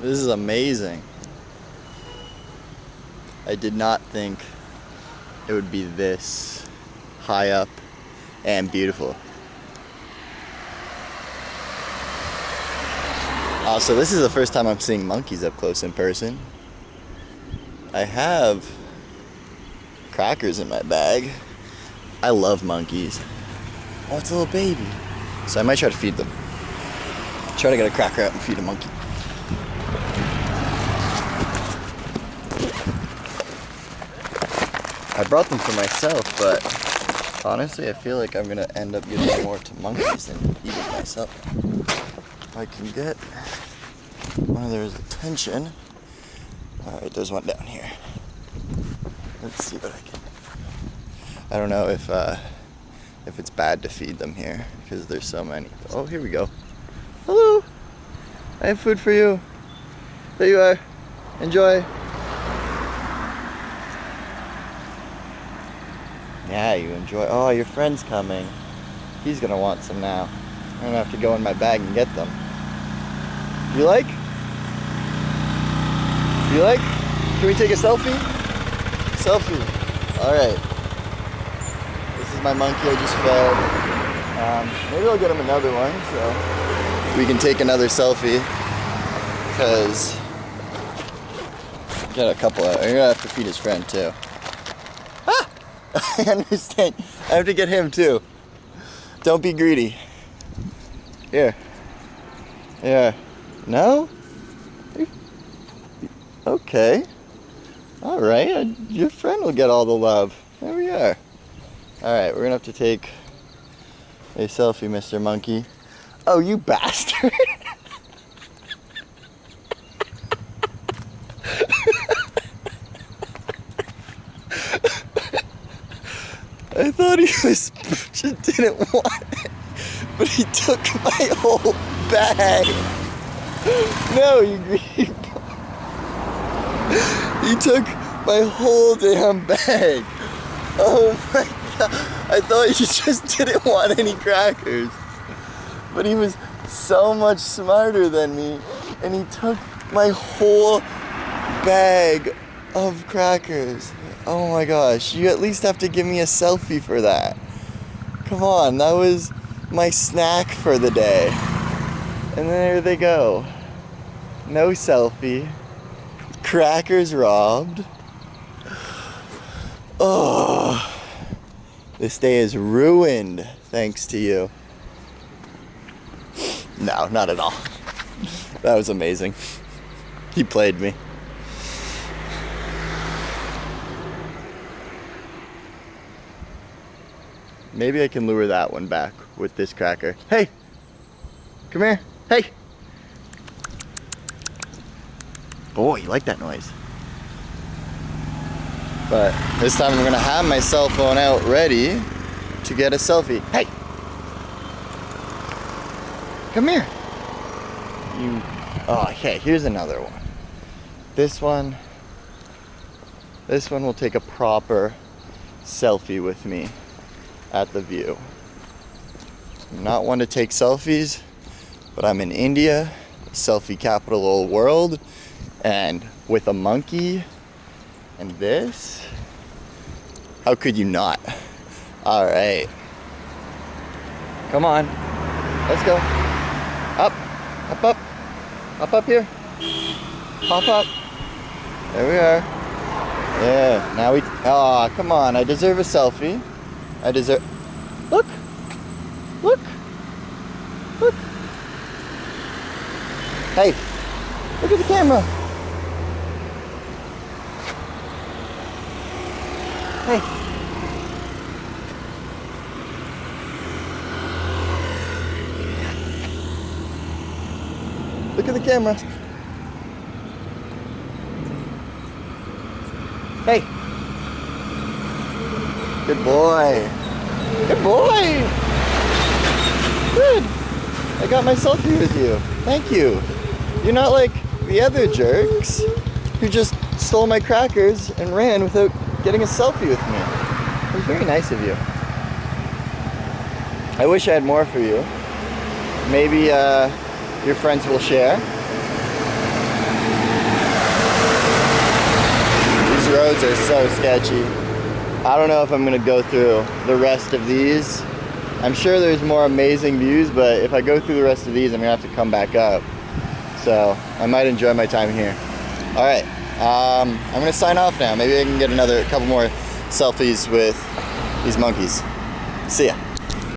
This is amazing. I did not think it would be this high up and beautiful. Also, this is the first time I'm seeing monkeys up close in person. I have crackers in my bag. I love monkeys. Oh, it's a little baby. So I might try to feed them. Try to get a cracker out and feed a monkey. I brought them for myself, but honestly, I feel like I'm gonna end up giving more to monkeys than eating myself. If I can get one of theirs attention. Alright, there's one down here. Let's see what I can. I don't know if it's bad to feed them here because there's so many. Oh, here we go. Hello. I have food for you. There you are. Enjoy. Yeah, you enjoy. Oh, your friend's coming. He's gonna want some now. I'm gonna have to go in my bag and get them. You like? You like? Can we take a selfie? Selfie. Alright. This is my monkey I just fed. Maybe I'll get him another one so we can take another selfie. Because get a couple of. You're gonna have to feed his friend too. Ah! I understand. I have to get him too. Don't be greedy. Here. Yeah. No? Okay. Alright. Your friend will get all the love. There we are. Alright, we're gonna have to take a selfie, Mr. Monkey. Oh, you bastard! I thought he was just didn't want it, but he took my whole bag. No, you greedy. He took my whole damn bag. Oh my god! I thought he just didn't want any crackers, but he was so much smarter than me, and he took my whole bag of crackers. Oh my gosh, you at least have to give me a selfie for that. Come on, that was my snack for the day. And there they go. No selfie. Crackers robbed. Oh, this day is ruined thanks to you. No, not at all. That was amazing. He played me. Maybe I can lure that one back with this cracker. Hey! Come here. Hey! Oh, you like that noise. But this time I'm gonna have my cell phone out ready to get a selfie. Hey! Come here. You. Oh, okay, here's another one. This one will take a proper selfie with me at the view. I'm not one to take selfies, but I'm in India, selfie capital of the world, and with a monkey and this, how could you not? All right, come on, let's go. Up, up, up, up here. Pop up. There we are. Yeah, now we. Oh, come on! I deserve a selfie. I deserve. Look! Look! Look! Hey! Look at the camera! Hey! Look at the camera! Hey! Good boy! Good boy! Good! I got my selfie with you. Thank you. You're not like the other jerks who just stole my crackers and ran without getting a selfie with me. It was very nice of you. I wish I had more for you. Maybe your friends will share. roads are so sketchy. I don't know if I'm gonna go through the rest of these. I'm sure there's more amazing views, but if I go through the rest of these, I'm gonna have to come back up. So I might enjoy my time here. All right, I'm gonna sign off now. Maybe I can get couple more selfies with these monkeys. See ya.